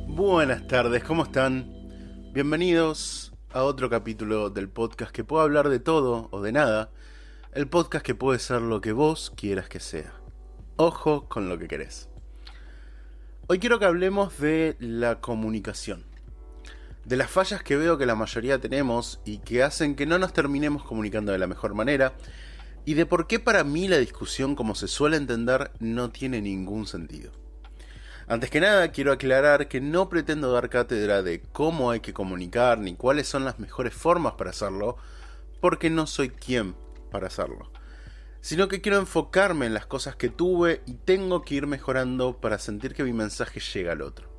Buenas tardes, ¿cómo están? Bienvenidos a otro capítulo del podcast que puede hablar de todo o de nada. El podcast que puede ser lo que vos quieras que sea. Ojo con lo que querés. Hoy quiero que hablemos de la comunicación. De las fallas que veo que la mayoría tenemos y que hacen que no nos terminemos comunicando de la mejor manera. Y de por qué para mí la discusión, como se suele entender, no tiene ningún sentido. Antes que nada, quiero aclarar que no pretendo dar cátedra de cómo hay que comunicar ni cuáles son las mejores formas para hacerlo, porque no soy quien para hacerlo. Sino que quiero enfocarme en las cosas que tuve y tengo que ir mejorando para sentir que mi mensaje llega al otro.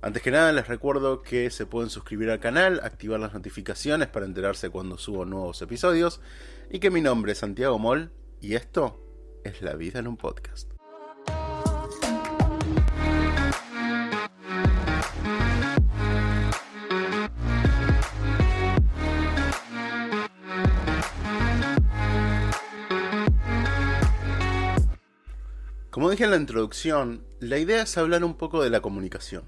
Antes que nada, les recuerdo que se pueden suscribir al canal, activar las notificaciones para enterarse cuando subo nuevos episodios, y que mi nombre es Santiago Moll, y esto es La Vida en un Podcast. Como dije en la introducción, la idea es hablar un poco de la comunicación.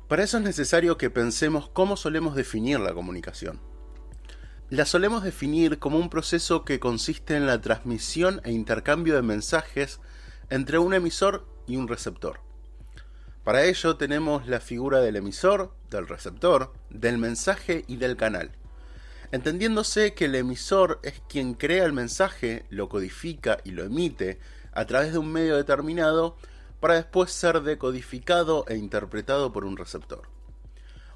Para eso es necesario que pensemos cómo solemos definir la comunicación. La solemos definir como un proceso que consiste en la transmisión e intercambio de mensajes entre un emisor y un receptor. Para ello tenemos la figura del emisor, del receptor, del mensaje y del canal. Entendiéndose que el emisor es quien crea el mensaje, lo codifica y lo emite a través de un medio determinado para después ser decodificado e interpretado por un receptor.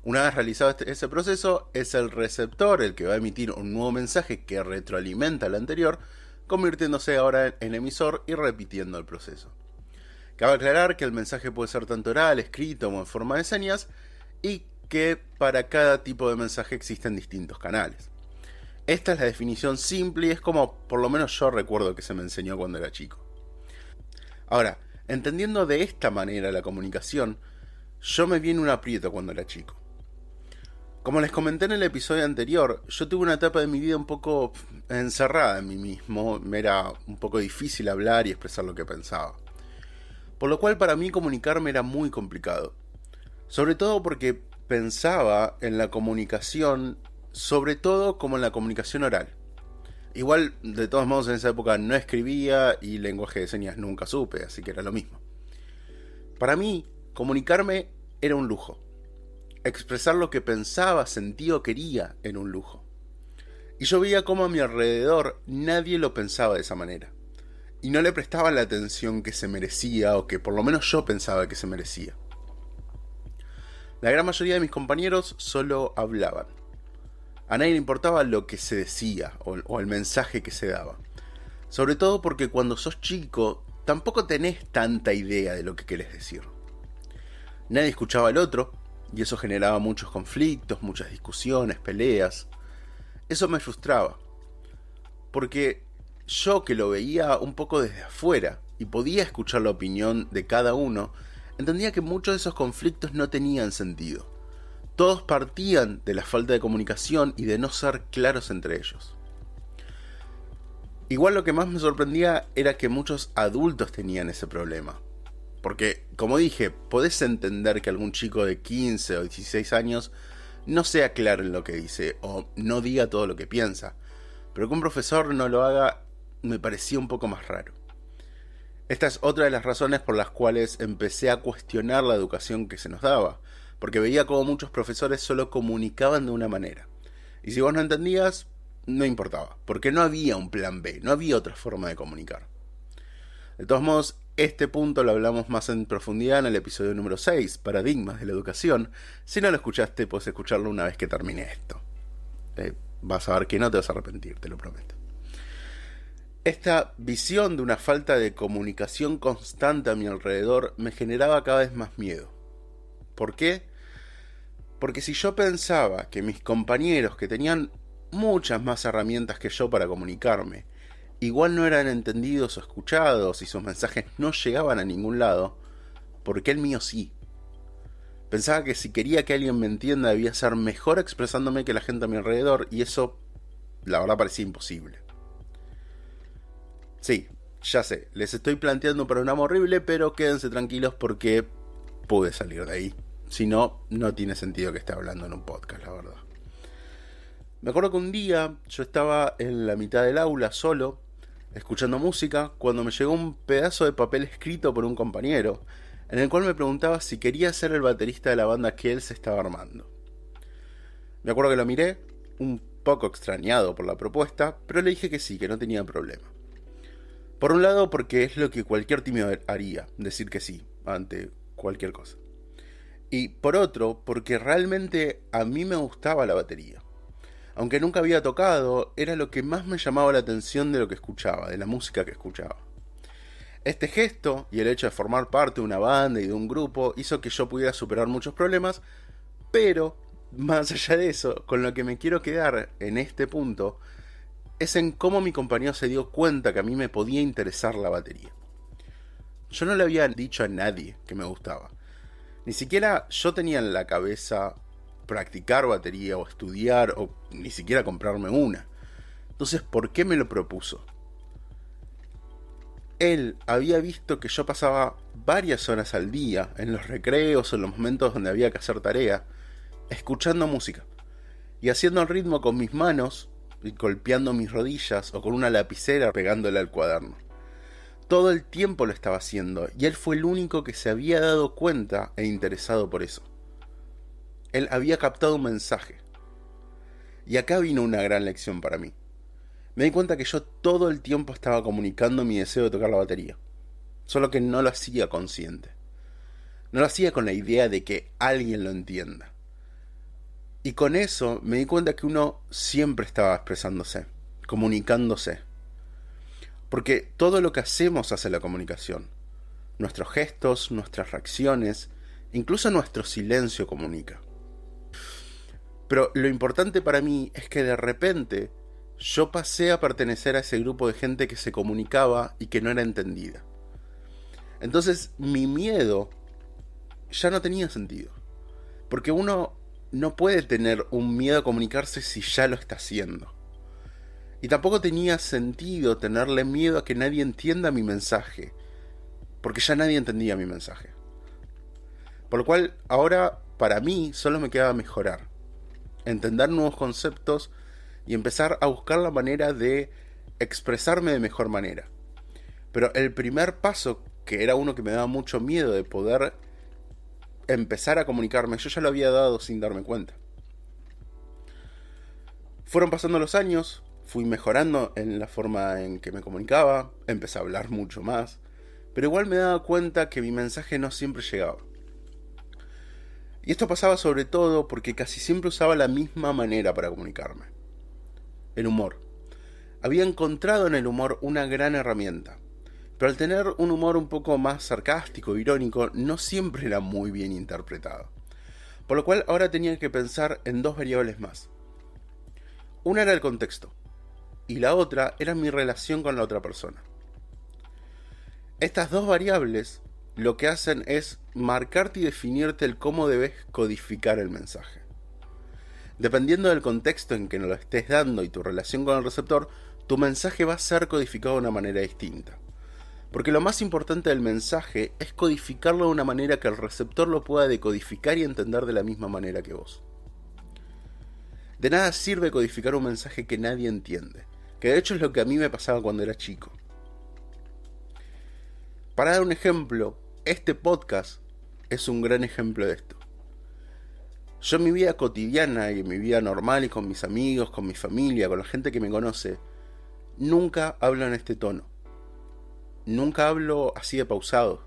Una vez realizado ese proceso, es el receptor el que va a emitir un nuevo mensaje que retroalimenta al anterior, convirtiéndose ahora en emisor y repitiendo el proceso. Cabe aclarar que el mensaje puede ser tanto oral, escrito o en forma de señas, y que para cada tipo de mensaje existen distintos canales. Esta es la definición simple y es como por lo menos yo recuerdo que se me enseñó cuando era chico. Ahora, entendiendo de esta manera la comunicación, yo me vi en un aprieto cuando era chico. Como les comenté en el episodio anterior, yo tuve una etapa de mi vida un poco encerrada en mí mismo, me era un poco difícil hablar y expresar lo que pensaba. Por lo cual para mí comunicarme era muy complicado. Sobre todo porque pensaba en la comunicación, sobre todo como en la comunicación oral. Igual, de todos modos, en esa época no escribía y lenguaje de señas nunca supe, así que era lo mismo. Para mí, comunicarme era un lujo. Expresar lo que pensaba, sentía o quería era un lujo. Y yo veía cómo a mi alrededor nadie lo pensaba de esa manera. Y no le prestaba la atención que se merecía, o que por lo menos yo pensaba que se merecía. La gran mayoría de mis compañeros solo hablaban. A nadie le importaba lo que se decía o el mensaje que se daba. Sobre todo porque cuando sos chico tampoco tenés tanta idea de lo que querés decir. Nadie escuchaba al otro y eso generaba muchos conflictos, muchas discusiones, peleas. Eso me frustraba. Porque yo que lo veía un poco desde afuera y podía escuchar la opinión de cada uno, entendía que muchos de esos conflictos no tenían sentido. Todos partían de la falta de comunicación y de no ser claros entre ellos. Igual lo que más me sorprendía era que muchos adultos tenían ese problema. Porque, como dije, podés entender que algún chico de 15 o 16 años no sea claro en lo que dice o no diga todo lo que piensa. Pero que un profesor no lo haga me parecía un poco más raro. Esta es otra de las razones por las cuales empecé a cuestionar la educación que se nos daba. Porque veía como muchos profesores solo comunicaban de una manera. Y si vos no entendías, no importaba. Porque no había un plan B, no había otra forma de comunicar. De todos modos, este punto lo hablamos más en profundidad en el episodio número 6, Paradigmas de la Educación. Si no lo escuchaste, puedes escucharlo una vez que termine esto. Vas a ver que no te vas a arrepentir, te lo prometo. Esta visión de una falta de comunicación constante a mi alrededor me generaba cada vez más miedo. ¿Por qué? Porque si yo pensaba que mis compañeros, que tenían muchas más herramientas que yo para comunicarme, igual no eran entendidos o escuchados y sus mensajes no llegaban a ningún lado, ¿por qué el mío sí? Pensaba que si quería que alguien me entienda debía ser mejor expresándome que la gente a mi alrededor, y eso la verdad parecía imposible. Sí, ya sé, les estoy planteando un programa horrible, pero quédense tranquilos porque pude salir de ahí. Si no, no tiene sentido que esté hablando en un podcast, la verdad. Me acuerdo que un día yo estaba en la mitad del aula solo, escuchando música, cuando me llegó un pedazo de papel escrito por un compañero, en el cual me preguntaba si quería ser el baterista de la banda que él se estaba armando. Me acuerdo que lo miré, un poco extrañado por la propuesta, pero le dije que sí, que no tenía problema. Por un lado, porque es lo que cualquier tímido haría, decir que sí, ante cualquier cosa. Y por otro, porque realmente a mí me gustaba la batería. Aunque nunca había tocado, era lo que más me llamaba la atención de lo que escuchaba, de la música que escuchaba. Este gesto y el hecho de formar parte de una banda y de un grupo hizo que yo pudiera superar muchos problemas, pero más allá de eso, con lo que me quiero quedar en este punto es en cómo mi compañero se dio cuenta que a mí me podía interesar la batería. Yo no le había dicho a nadie que me gustaba. Ni siquiera yo tenía en la cabeza practicar batería o estudiar o ni siquiera comprarme una. Entonces, ¿por qué me lo propuso? Él había visto que yo pasaba varias horas al día, en los recreos o en los momentos donde había que hacer tarea, escuchando música y haciendo el ritmo con mis manos y golpeando mis rodillas o con una lapicera pegándole al cuaderno. Todo el tiempo lo estaba haciendo y él fue el único que se había dado cuenta e interesado por eso. Él había captado un mensaje. Y acá vino una gran lección para mí. Me di cuenta que yo todo el tiempo estaba comunicando mi deseo de tocar la batería. Solo que no lo hacía consciente. No lo hacía con la idea de que alguien lo entienda. Y con eso me di cuenta que uno siempre estaba expresándose, comunicándose. Porque todo lo que hacemos hace la comunicación. Nuestros gestos, nuestras reacciones, incluso nuestro silencio comunica. Pero lo importante para mí es que de repente yo pasé a pertenecer a ese grupo de gente que se comunicaba y que no era entendida. Entonces mi miedo ya no tenía sentido. Porque uno no puede tener un miedo a comunicarse si ya lo está haciendo. Y tampoco tenía sentido tenerle miedo a que nadie entienda mi mensaje, porque ya nadie entendía mi mensaje. Por lo cual, ahora, para mí, solo me quedaba mejorar, entender nuevos conceptos y empezar a buscar la manera de expresarme de mejor manera. Pero el primer paso, que era uno que me daba mucho miedo de poder empezar a comunicarme, yo ya lo había dado sin darme cuenta. Fueron pasando los años, fui mejorando en la forma en que me comunicaba, empecé a hablar mucho más, pero igual me daba cuenta que mi mensaje no siempre llegaba. Y esto pasaba sobre todo porque casi siempre usaba la misma manera para comunicarme. El humor. Había encontrado en el humor una gran herramienta, pero al tener un humor un poco más sarcástico, irónico, no siempre era muy bien interpretado. Por lo cual ahora tenía que pensar en dos variables más. Una era el contexto, y la otra era mi relación con la otra persona. Estas dos variables lo que hacen es marcarte y definirte el cómo debes codificar el mensaje. Dependiendo del contexto en que nos lo estés dando y tu relación con el receptor, tu mensaje va a ser codificado de una manera distinta. Porque lo más importante del mensaje es codificarlo de una manera que el receptor lo pueda decodificar y entender de la misma manera que vos. De nada sirve codificar un mensaje que nadie entiende, que de hecho es lo que a mí me pasaba cuando era chico. Para dar un ejemplo, este podcast es un gran ejemplo de esto. Yo en mi vida cotidiana y en mi vida normal y con mis amigos, con mi familia, con la gente que me conoce, nunca hablo en este tono. Nunca hablo así de pausado.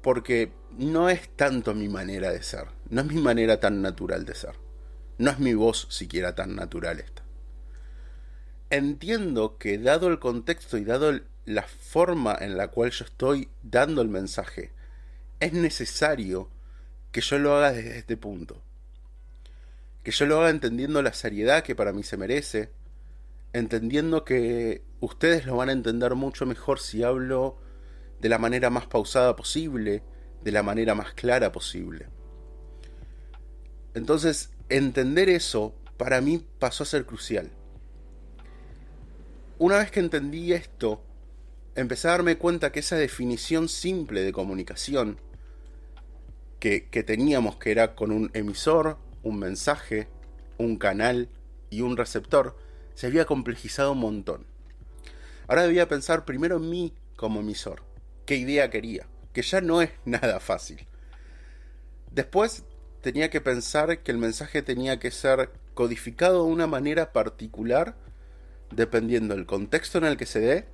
Porque no es tanto mi manera de ser. No es mi manera tan natural de ser. No es mi voz siquiera tan natural esta. Entiendo que dado el contexto y dado la forma en la cual yo estoy dando el mensaje, es necesario que yo lo haga desde este punto. Que yo lo haga entendiendo la seriedad que para mí se merece, entendiendo que ustedes lo van a entender mucho mejor si hablo de la manera más pausada posible, de la manera más clara posible. Entonces, entender eso para mí pasó a ser crucial. Una vez que entendí esto, empecé a darme cuenta que esa definición simple de comunicación que teníamos, que era con un emisor, un mensaje, un canal y un receptor, se había complejizado un montón. Ahora debía pensar primero en mí como emisor, qué idea quería, que ya no es nada fácil. Después tenía que pensar que el mensaje tenía que ser codificado de una manera particular, dependiendo del contexto en el que se dé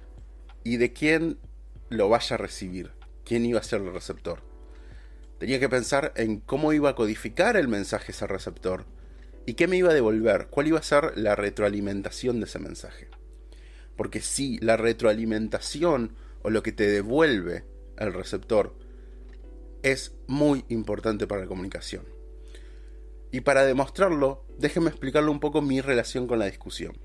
y de quién lo vaya a recibir, quién iba a ser el receptor. Tenía que pensar en cómo iba a codificar el mensaje ese receptor y qué me iba a devolver, cuál iba a ser la retroalimentación de ese mensaje. Porque si la retroalimentación o lo que te devuelve el receptor es muy importante para la comunicación. Y para demostrarlo, déjenme explicarle un poco mi relación con la discusión.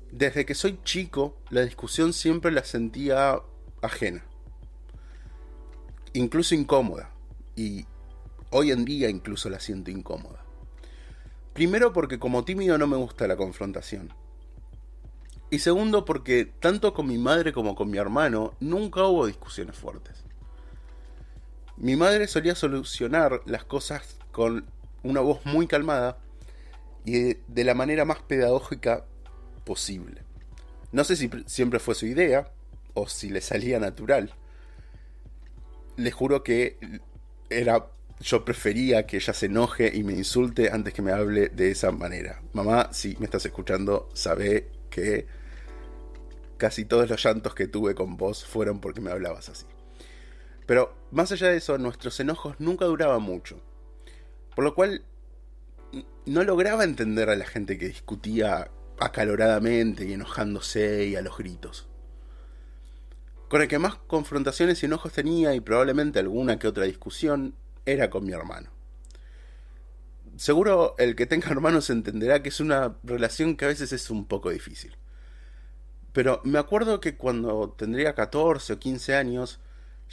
Desde que soy chico, la discusión siempre la sentía ajena, incluso incómoda, y hoy en día incluso la siento incómoda. Primero porque como tímido no me gusta la confrontación. Y segundo porque tanto con mi madre como con mi hermano nunca hubo discusiones fuertes. Mi madre solía solucionar las cosas con una voz muy calmada y de la manera más pedagógica posible. No sé si siempre fue su idea o si le salía natural. Les juro que yo prefería que ella se enoje y me insulte antes que me hable de esa manera. Mamá, si me estás escuchando, sabe que casi todos los llantos que tuve con vos fueron porque me hablabas así. Pero más allá de eso, nuestros enojos nunca duraban mucho. Por lo cual no lograba entender a la gente que discutía acaloradamente y enojándose y a los gritos. Con el que más confrontaciones y enojos tenía, y probablemente alguna que otra discusión, era con mi hermano. Seguro el que tenga hermanos entenderá que es una relación que a veces es un poco difícil. Pero me acuerdo que cuando tendría 14 o 15 años,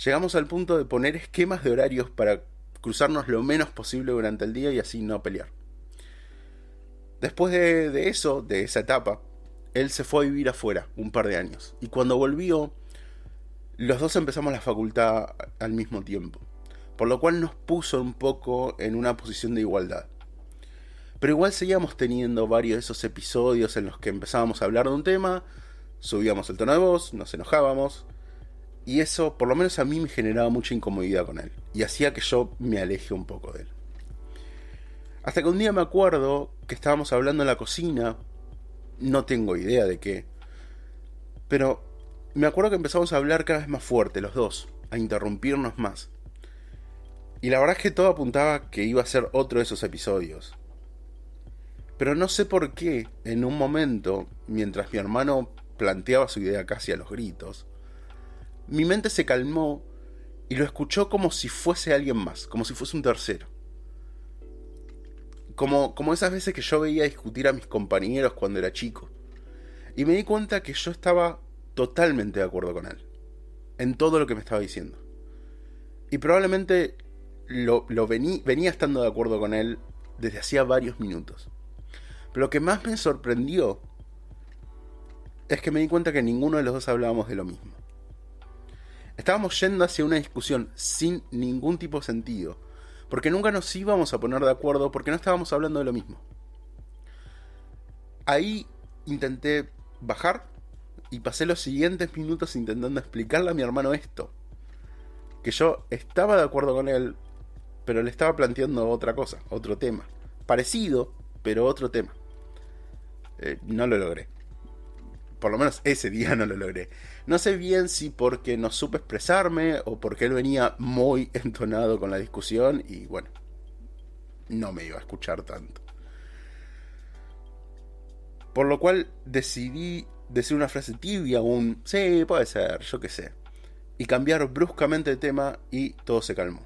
llegamos al punto de poner esquemas de horarios para cruzarnos lo menos posible durante el día y así no pelear. Después de eso, de esa etapa, él se fue a vivir afuera un par de años. Y cuando volvió, los dos empezamos la facultad al mismo tiempo. Por lo cual nos puso un poco en una posición de igualdad. Pero igual seguíamos teniendo varios de esos episodios en los que empezábamos a hablar de un tema, subíamos el tono de voz, nos enojábamos. Y eso, por lo menos a mí, me generaba mucha incomodidad con él. Y hacía que yo me aleje un poco de él. Hasta que un día me acuerdo que estábamos hablando en la cocina. No tengo idea de qué. Pero me acuerdo que empezamos a hablar cada vez más fuerte, los dos. A interrumpirnos más. Y la verdad es que todo apuntaba que iba a ser otro de esos episodios. Pero no sé por qué, en un momento, mientras mi hermano planteaba su idea casi a los gritos, mi mente se calmó y lo escuchó como si fuese alguien más, como si fuese un tercero. Como esas veces que yo veía discutir a mis compañeros cuando era chico. Y me di cuenta que yo estaba totalmente de acuerdo con él, en todo lo que me estaba diciendo. Y probablemente venía estando de acuerdo con él desde hacía varios minutos. Pero lo que más me sorprendió es que me di cuenta que ninguno de los dos hablábamos de lo mismo. Estábamos yendo hacia una discusión sin ningún tipo de sentido, porque nunca nos íbamos a poner de acuerdo porque no estábamos hablando de lo mismo. Ahí intenté bajar y pasé los siguientes minutos intentando explicarle a mi hermano esto. Que yo estaba de acuerdo con él, pero le estaba planteando otra cosa, otro tema. Parecido, pero otro tema. No lo logré. Por lo menos ese día no lo logré. No sé bien si porque no supe expresarme o porque él venía muy entonado con la discusión y bueno, no me iba a escuchar tanto. Por lo cual decidí decir una frase tibia, un sí, puede ser, yo qué sé. Y cambiar bruscamente de tema y todo se calmó.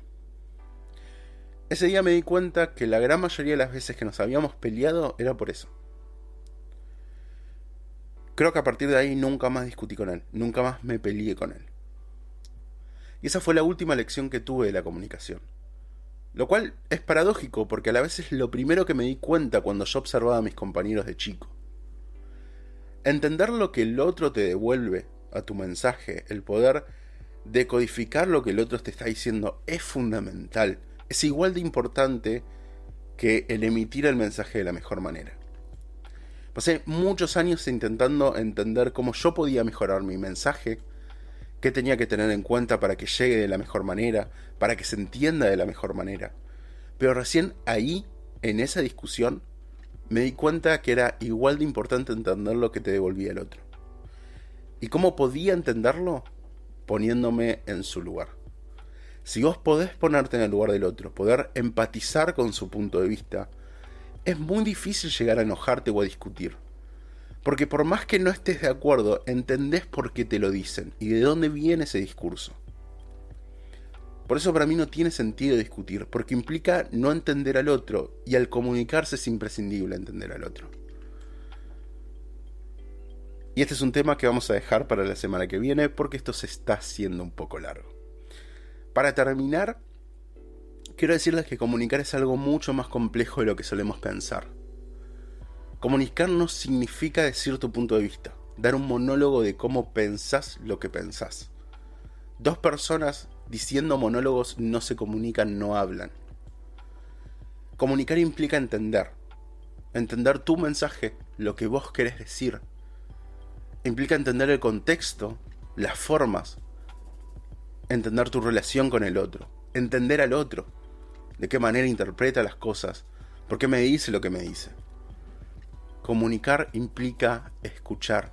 Ese día me di cuenta que la gran mayoría de las veces que nos habíamos peleado era por eso. Creo que a partir de ahí nunca más discutí con él, nunca más me peleé con él. Y esa fue la última lección que tuve de la comunicación. Lo cual es paradójico porque a la vez es lo primero que me di cuenta cuando yo observaba a mis compañeros de chico. Entender lo que el otro te devuelve a tu mensaje, el poder decodificar lo que el otro te está diciendo es fundamental. Es igual de importante que el emitir el mensaje de la mejor manera. Pasé muchos años intentando entender cómo yo podía mejorar mi mensaje, qué tenía que tener en cuenta para que llegue de la mejor manera, para que se entienda de la mejor manera. Pero recién ahí, en esa discusión, me di cuenta que era igual de importante entender lo que te devolvía el otro. ¿Y cómo podía entenderlo? Poniéndome en su lugar. Si vos podés ponerte en el lugar del otro, poder empatizar con su punto de vista, es muy difícil llegar a enojarte o a discutir. Porque por más que no estés de acuerdo, entendés por qué te lo dicen y de dónde viene ese discurso. Por eso para mí no tiene sentido discutir, porque implica no entender al otro, y al comunicarse es imprescindible entender al otro. Y este es un tema que vamos a dejar para la semana que viene, porque esto se está haciendo un poco largo. Para terminar, quiero decirles que comunicar es algo mucho más complejo de lo que solemos pensar. Comunicar no significa decir tu punto de vista, dar un monólogo de cómo pensás lo que pensás. Dos personas diciendo monólogos no se comunican, no hablan. Comunicar implica entender tu mensaje, lo que vos querés decir. Implica entender el contexto, las formas, entender tu relación con el otro, entender al otro, de qué manera interpreta las cosas, por qué me dice lo que me dice. Comunicar implica escuchar,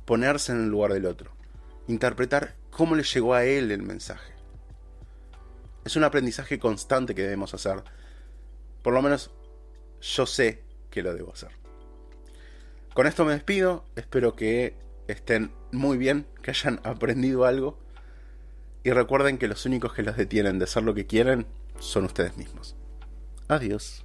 ponerse en el lugar del otro, interpretar cómo le llegó a él el mensaje. Es un aprendizaje constante que debemos hacer. Por lo menos yo sé que lo debo hacer. Con esto me despido, espero que estén muy bien, que hayan aprendido algo, y recuerden que los únicos que los detienen de hacer lo que quieren son ustedes mismos. Adiós.